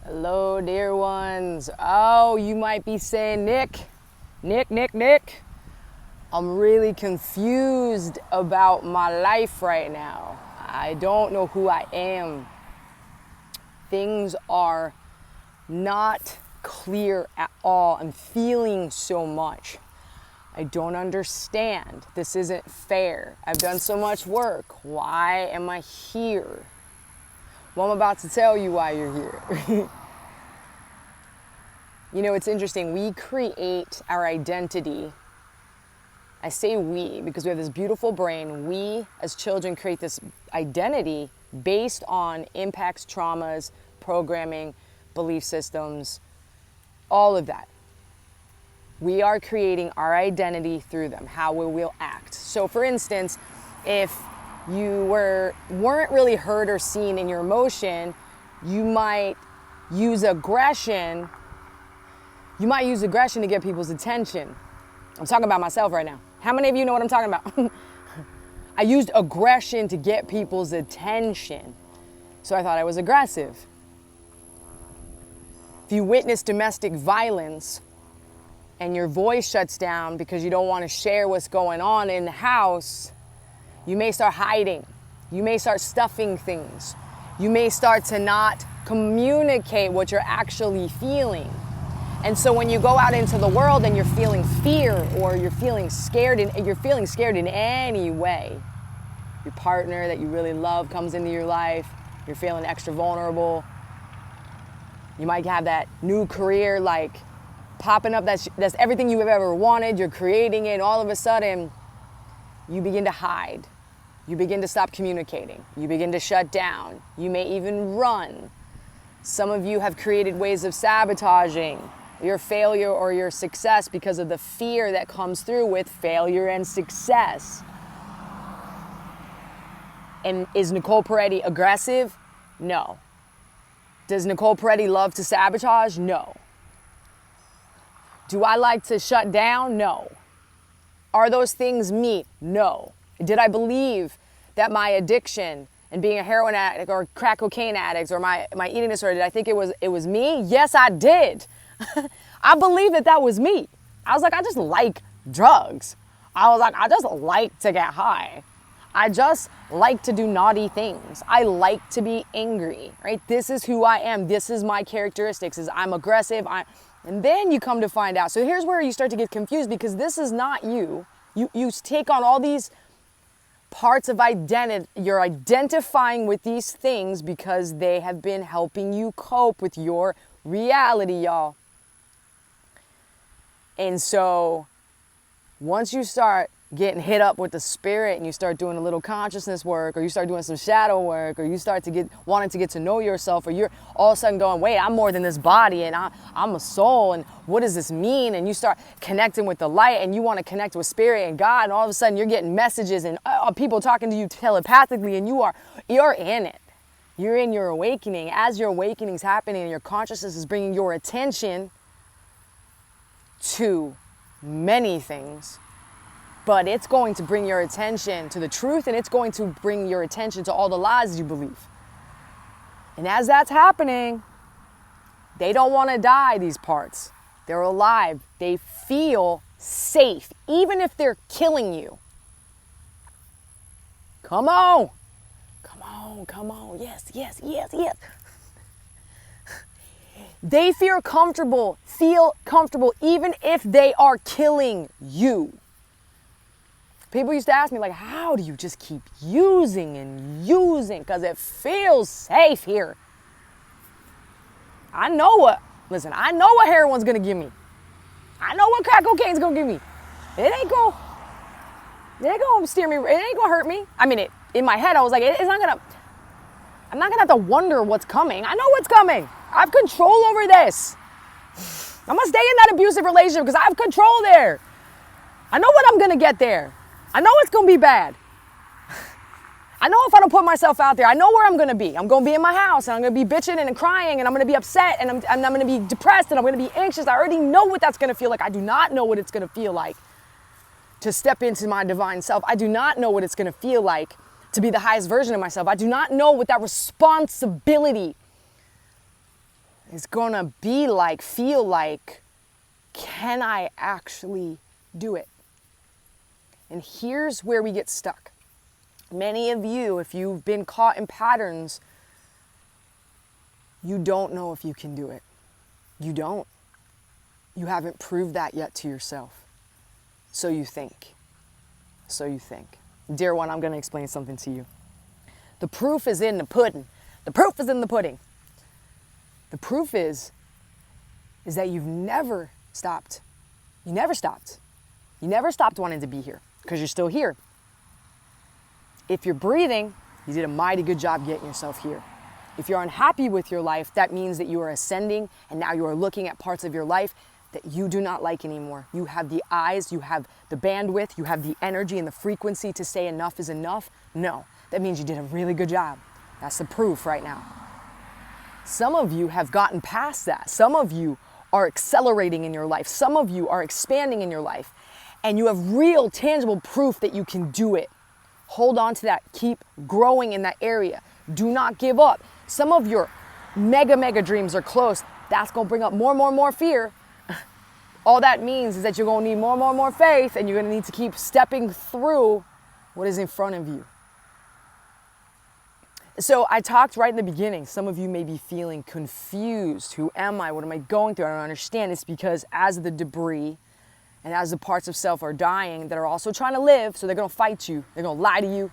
Hello, dear ones. Oh, you might be saying, Nick. I'm really confused about my life right now. I don't know who I am. Things are not clear at all. I'm feeling so much. I don't understand. This isn't fair. I've done so much work. Why am I here? Well, I'm about to tell you why you're here. You know, it's interesting. We create our identity. I say we because we have this beautiful brain. We, as children, create this identity based on impacts, traumas, programming, belief systems, all of that. We are creating our identity through them, how we will act. So, for instance, if you weren't really heard or seen in your emotion, you might use aggression. You might use aggression to get people's attention. I'm talking about myself right now. How many of you know what I'm talking about? I used aggression to get people's attention. So I thought I was aggressive. If you witness domestic violence and your voice shuts down because you don't want to share what's going on in the house, you may start hiding. You may start stuffing things. You may start to not communicate what you're actually feeling. And so when you go out into the world and you're feeling fear or you're feeling scared in any way, your partner that you really love comes into your life, you're feeling extra vulnerable. You might have that new career like popping up, that's everything you've ever wanted, you're creating it, all of a sudden you begin to hide. You begin to stop communicating. You begin to shut down. You may even run. Some of you have created ways of sabotaging your failure or your success because of the fear that comes through with failure and success. And is Nicole Peretti aggressive? No. Does Nicole Peretti love to sabotage? No. Do I like to shut down? No. Are those things me? No. Did I believe that my addiction and being a heroin addict or crack cocaine addict or my eating disorder, did I think it was me? Yes, I did. I believe that was me. I was like, I just like drugs. I was like, I just like to get high. I just like to do naughty things. I like to be angry, right? This is who I am. This is my characteristics, is I'm aggressive. And then you come to find out. So here's where you start to get confused because this is not you. You take on all these parts of identity. You're identifying with these things because they have been helping you cope with your reality, y'all. And so once you start getting hit up with the spirit and you start doing a little consciousness work, or you start doing some shadow work, or you start to wanting to get to know yourself, or you're all of a sudden going, wait, I'm more than this body, and I'm a soul, and what does this mean? And you start connecting with the light, and you want to connect with spirit and God, and all of a sudden you're getting messages and people talking to you telepathically, and you're in it. You're in your awakening. As your awakening's happening and your consciousness is bringing your attention to many things, but it's going to bring your attention to the truth, and it's going to bring your attention to all the lies you believe. And as that's happening, they don't want to die, these parts. They're alive. They feel safe, even if they're killing you. Come on. Yes. They feel comfortable, even if they are killing you. People used to ask me, like, how do you just keep using and using? Because it feels safe here. I know what heroin's going to give me. I know what crack cocaine's going to give me. It ain't going to steer me. It ain't going to hurt me. I mean, in my head, I was like, I'm not going to have to wonder what's coming. I know what's coming. I have control over this. I'm going to stay in that abusive relationship because I have control there. I know what I'm going to get there. I know it's going to be bad. I know if I don't put myself out there, I know where I'm going to be. I'm going to be in my house, and I'm going to be bitching and crying, and I'm going to be upset, and I'm going to be depressed, and I'm going to be anxious. I already know what that's going to feel like. I do not know what it's going to feel like to step into my divine self. I do not know what it's going to feel like to be the highest version of myself. I do not know what that responsibility is gonna be like, feel like, can I actually do it? And here's where we get stuck. Many of you, if you've been caught in patterns, you don't know if you can do it. You don't. You haven't proved that yet to yourself. So you think. So you think. Dear one, I'm going to explain something to you. The proof is in the pudding. The proof is in the pudding. The proof is that you've never stopped. You never stopped. You never stopped wanting to be here because you're still here. If you're breathing, you did a mighty good job getting yourself here. If you're unhappy with your life, that means that you are ascending and now you are looking at parts of your life that you do not like anymore. You have the eyes, you have the bandwidth, you have the energy and the frequency to say enough is enough. No, that means you did a really good job. That's the proof right now. Some of you have gotten past that. Some of you are accelerating in your life. Some of you are expanding in your life. And you have real tangible proof that you can do it. Hold on to that. Keep growing in that area. Do not give up. Some of your mega dreams are close. That's going to bring up more fear. All that means is that you're going to need more faith, and you're going to need to keep stepping through what is in front of you. So I talked right in the beginning. Some of you may be feeling confused. Who am I? What am I going through? I don't understand. It's because as the debris and as the parts of self are dying that are also trying to live, so they're going to fight you. They're going to lie to you.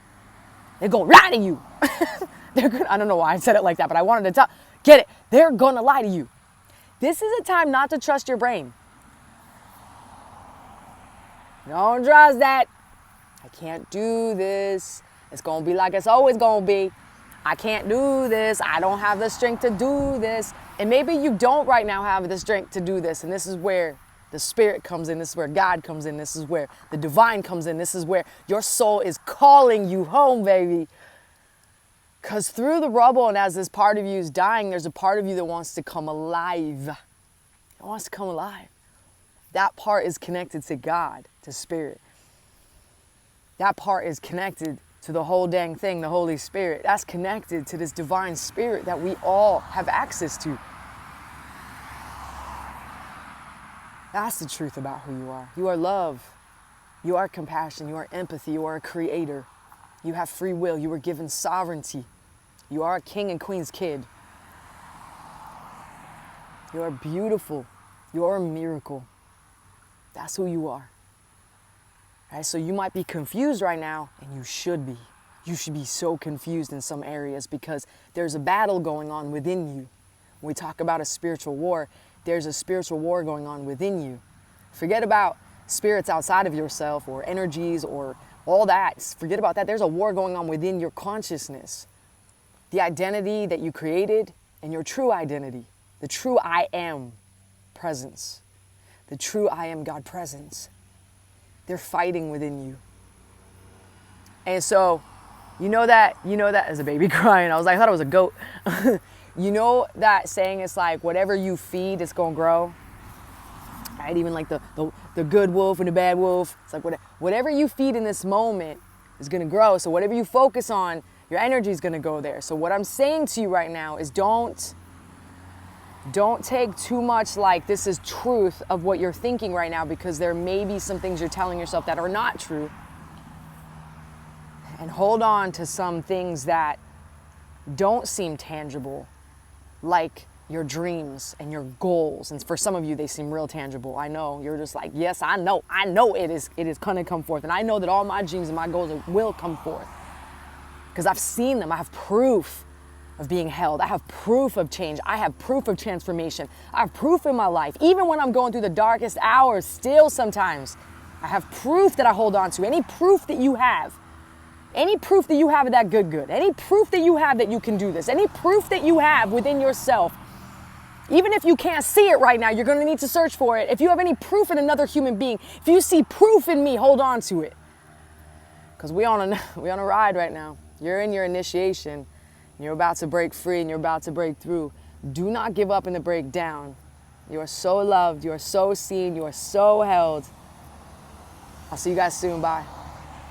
They're going to lie to you. I don't know why I said it like that, but I wanted to get it. They're going to lie to you. This is a time not to trust your brain. Don't trust that. I can't do this. It's going to be like it's always going to be. I can't do this. I don't have the strength to do this. And maybe you don't right now have the strength to do this. And this is where the Spirit comes in. This is where God comes in. This is where the divine comes in. This is where your soul is calling you home, baby. Because through the rubble and as this part of you is dying, there's a part of you that wants to come alive. It wants to come alive. That part is connected to God, to Spirit. That part is connected to the whole dang thing, the Holy Spirit. That's connected to this divine Spirit that we all have access to. That's the truth about who you are. You are love. You are compassion. You are empathy. You are a creator. You have free will. You were given sovereignty. You are a king and queen's kid. You are beautiful. You are a miracle. That's who you are. Right? So you might be confused right now, and you should be. You should be so confused in some areas because there's a battle going on within you. When we talk about a spiritual war, there's a spiritual war going on within you. Forget about spirits outside of yourself or energies or all that. Forget about that. There's a war going on within your consciousness. The identity that you created and your true identity, the true I am presence, the true I am God presence. They're fighting within you. And so, you know that as a baby crying, I thought it was a goat. You know that saying, it's like whatever you feed, it's gonna grow. Right? Even like the good wolf and the bad wolf. It's like whatever you feed in this moment is gonna grow. So whatever you focus on, your energy is gonna go there. So what I'm saying to you right now is don't take too much like this is truth of what you're thinking right now, because there may be some things you're telling yourself that are not true. And hold on to some things that don't seem tangible, like your dreams and your goals. And for some of you, they seem real tangible. I know you're just like, yes, I know it is gonna come forth. And I know that all my dreams and my goals will come forth because I've seen them. I have proof of being held. I have proof of change. I have proof of transformation. I have proof in my life. Even when I'm going through the darkest hours, still sometimes, I have proof that I hold on to. Any proof that you have of that good, any proof that you have that you can do this, any proof that you have within yourself, even if you can't see it right now, you're going to need to search for it. If you have any proof in another human being, if you see proof in me, hold on to it. Because we on a ride right now. You're in your initiation. You're about to break free and you're about to break through. Do not give up in the breakdown. You are so loved. You are so seen. You are so held. I'll see you guys soon. Bye.